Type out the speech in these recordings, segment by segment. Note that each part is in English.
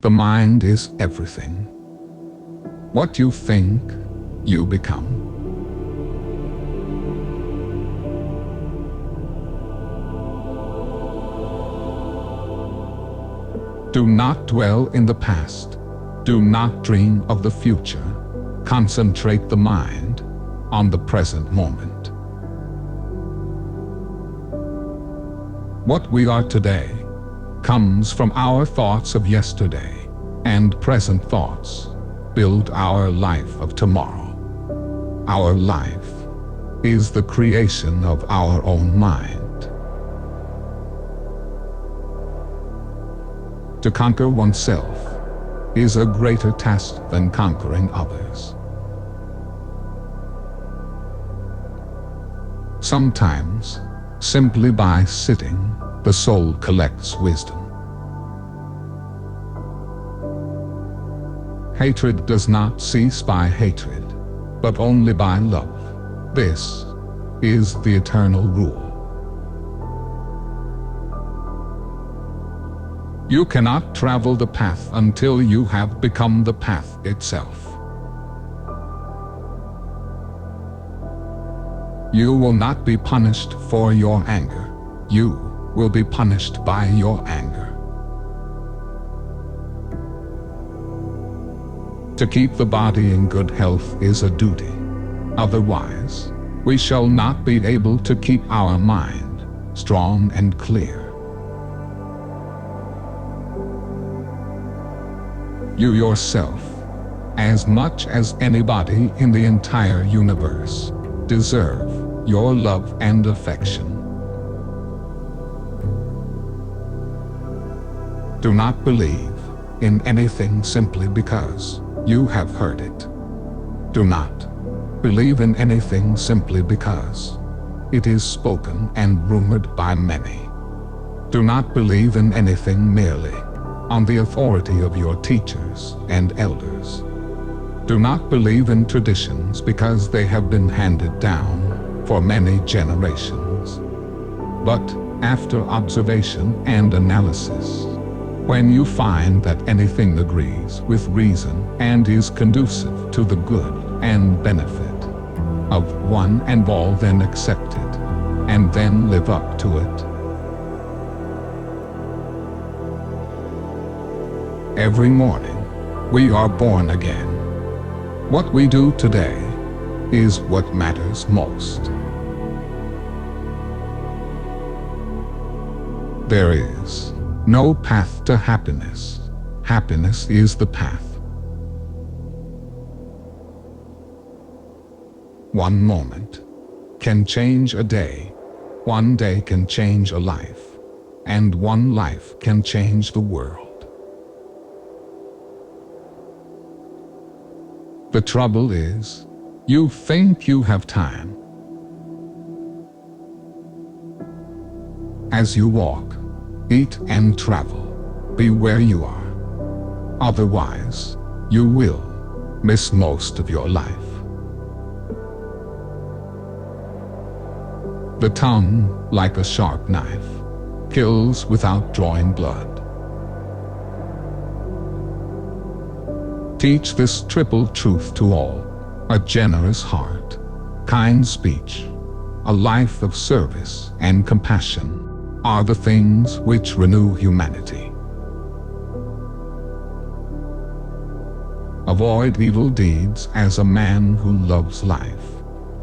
The mind is everything. What you think, you become. Do not dwell in the past. Do not dream of the future. Concentrate the mind on the present moment. What we are today comes from our thoughts of yesterday, and present thoughts build our life of tomorrow. Our life is the creation of our own mind. To conquer oneself is a greater task than conquering others. Sometimes, simply by sitting, the soul collects wisdom. Hatred does not cease by hatred, but only by love. This is the eternal rule. You cannot travel the path until you have become the path itself. You will not be punished for your anger. You will be punished by your anger. To keep the body in good health is a duty. Otherwise, we shall not be able to keep our mind strong and clear. You yourself, as much as anybody in the entire universe, deserve your love and affection. Do not believe in anything simply because you have heard it. Do not believe in anything simply because it is spoken and rumored by many. Do not believe in anything merely on the authority of your teachers and elders. Do not believe in traditions because they have been handed down for many generations. But after observation and analysis, when you find that anything agrees with reason and is conducive to the good and benefit of one and all, then accept it, and then live up to it. Every morning, we are born again. What we do today is what matters most. There is no path to happiness. Happiness is the path. One moment can change a day. One day can change a life. And one life can change the world. The trouble is, you think you have time. As you walk, eat and travel, be where you are. Otherwise, you will miss most of your life. The tongue, like a sharp knife, kills without drawing blood. Teach this triple truth to all: a generous heart, kind speech, a life of service and compassion are the things which renew humanity. Avoid evil deeds as a man who loves life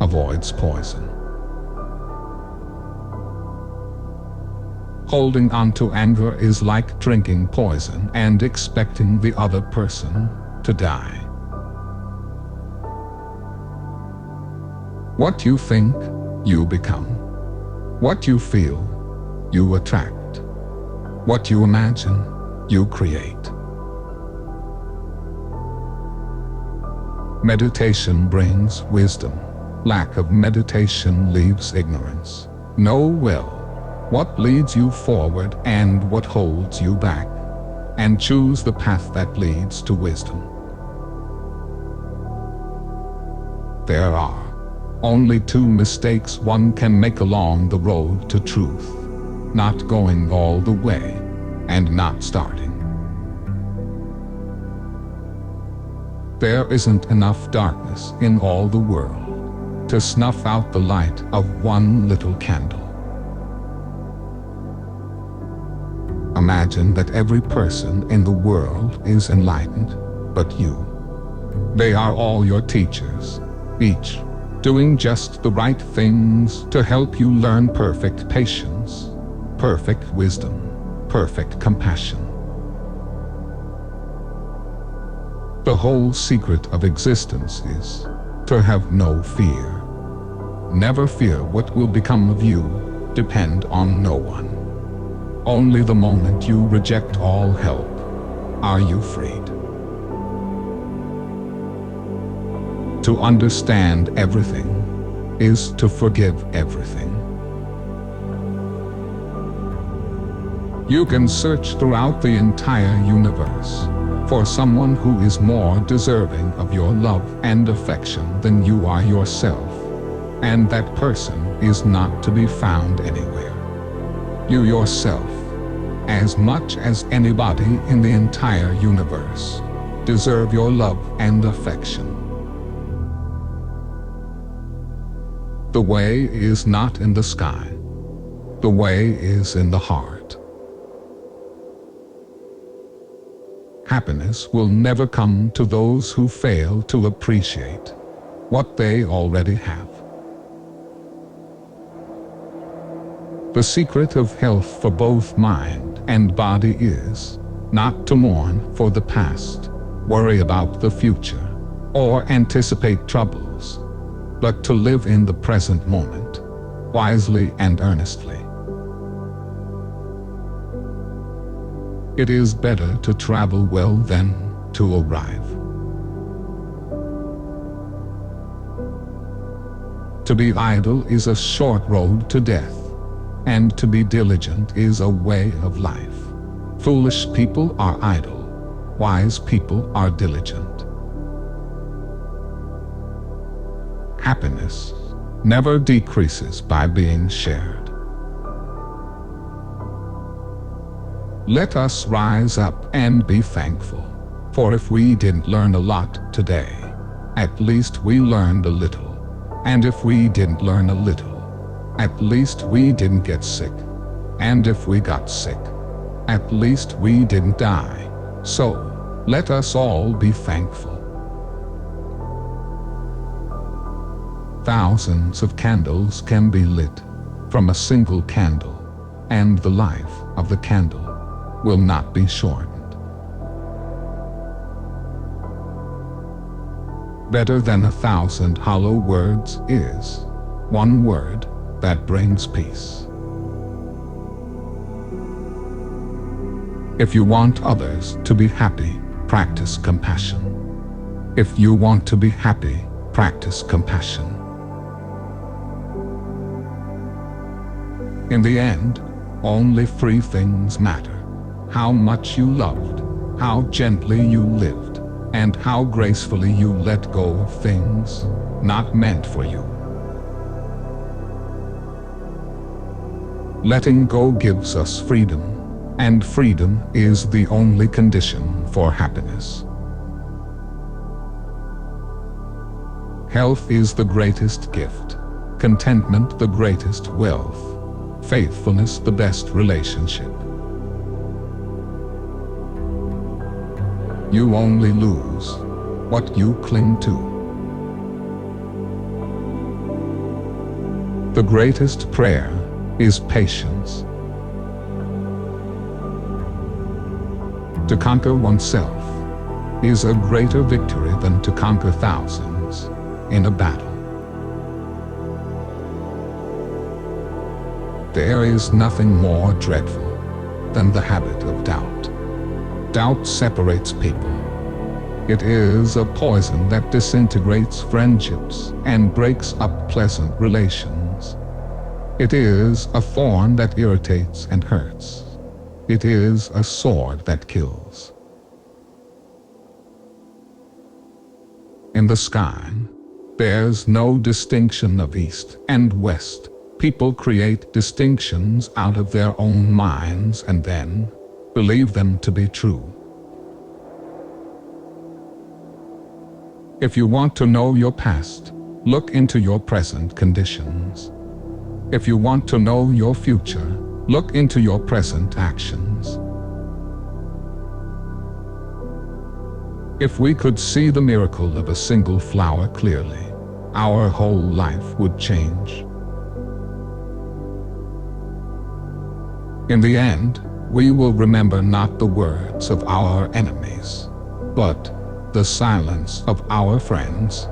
avoids poison. Holding on to anger is like drinking poison and expecting the other person to die. What you think, you become. What you feel, you attract. What you imagine, you create. Meditation brings wisdom. Lack of meditation leaves ignorance. Know well what leads you forward and what holds you back, and choose the path that leads to wisdom. There are only two mistakes one can make along the road to truth: not going all the way and not starting. There isn't enough darkness in all the world to snuff out the light of one little candle. Imagine that every person in the world is enlightened, but you. They are all your teachers, each doing just the right things to help you learn perfect patience, perfect wisdom, perfect compassion. The whole secret of existence is to have no fear. Never fear what will become of you, depend on no one. Only the moment you reject all help are you freed. To understand everything is to forgive everything. You can search throughout the entire universe for someone who is more deserving of your love and affection than you are yourself, and that person is not to be found anywhere. You yourself, as much as anybody in the entire universe, deserve your love and affection. The way is not in the sky. The way is in the heart. Happiness will never come to those who fail to appreciate what they already have. The secret of health for both mind and body is not to mourn for the past, worry about the future, or anticipate troubles, but to live in the present moment, wisely and earnestly. It is better to travel well than to arrive. To be idle is a short road to death, and to be diligent is a way of life. Foolish people are idle, wise people are diligent. Happiness never decreases by being shared. Let us rise up and be thankful, for if we didn't learn a lot today, at least we learned a little. And if we didn't learn a little, at least we didn't get sick. And if we got sick, at least we didn't die. So, let us all be thankful. Thousands of candles can be lit from a single candle, and the life of the candle will not be shortened. Better than 1,000 hollow words is one word that brings peace. If you want others to be happy, practice compassion. If you want to be happy, practice compassion. In the end, only three things matter: how much you loved, how gently you lived, and how gracefully you let go of things not meant for you. Letting go gives us freedom, and freedom is the only condition for happiness. Health is the greatest gift, contentment the greatest wealth, faithfulness the best relationship. You only lose what you cling to. The greatest prayer is patience. To conquer oneself is a greater victory than to conquer thousands in a battle. There is nothing more dreadful than the habit of doubt. Doubt separates people. It is a poison that disintegrates friendships and breaks up pleasant relations. It is a thorn that irritates and hurts. It is a sword that kills. In the sky, there's no distinction of east and west. People create distinctions out of their own minds and then believe them to be true. If you want to know your past, look into your present conditions. If you want to know your future, look into your present actions. If we could see the miracle of a single flower clearly, our whole life would change. In the end, we will remember not the words of our enemies, but the silence of our friends.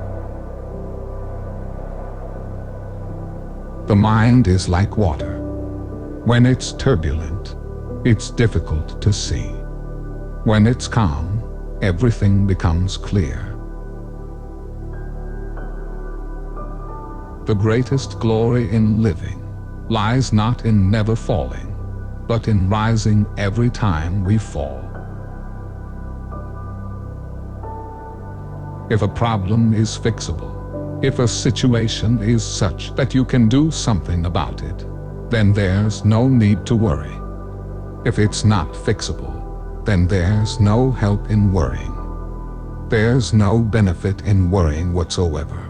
The mind is like water. When it's turbulent, it's difficult to see. When it's calm, everything becomes clear. The greatest glory in living lies not in never falling, but in rising every time we fall. If a problem is fixable, if a situation is such that you can do something about it, then there's no need to worry. If it's not fixable, then there's no help in worrying. There's no benefit in worrying whatsoever.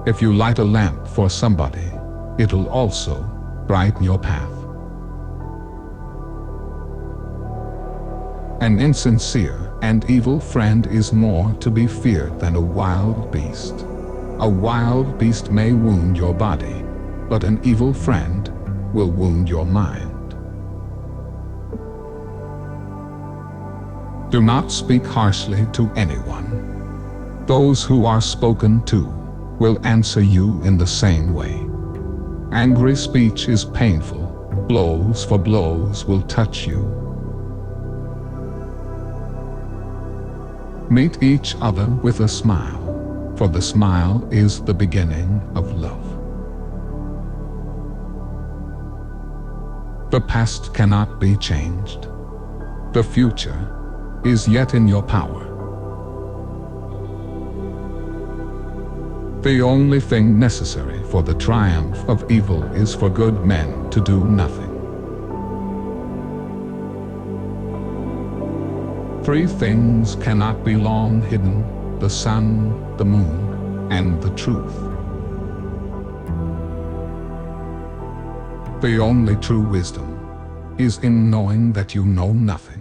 If you light a lamp for somebody, it'll also brighten your path. An insincere and evil friend is more to be feared than a wild beast. A wild beast may wound your body, but an evil friend will wound your mind. Do not speak harshly to anyone. Those who are spoken to will answer you in the same way. Angry speech is painful. Blows for blows will touch you. Meet each other with a smile, for the smile is the beginning of love. The past cannot be changed. The future is yet in your power. The only thing necessary for the triumph of evil is for good men to do nothing. 3 things cannot be long hidden: the sun, the moon, and the truth. The only true wisdom is in knowing that you know nothing.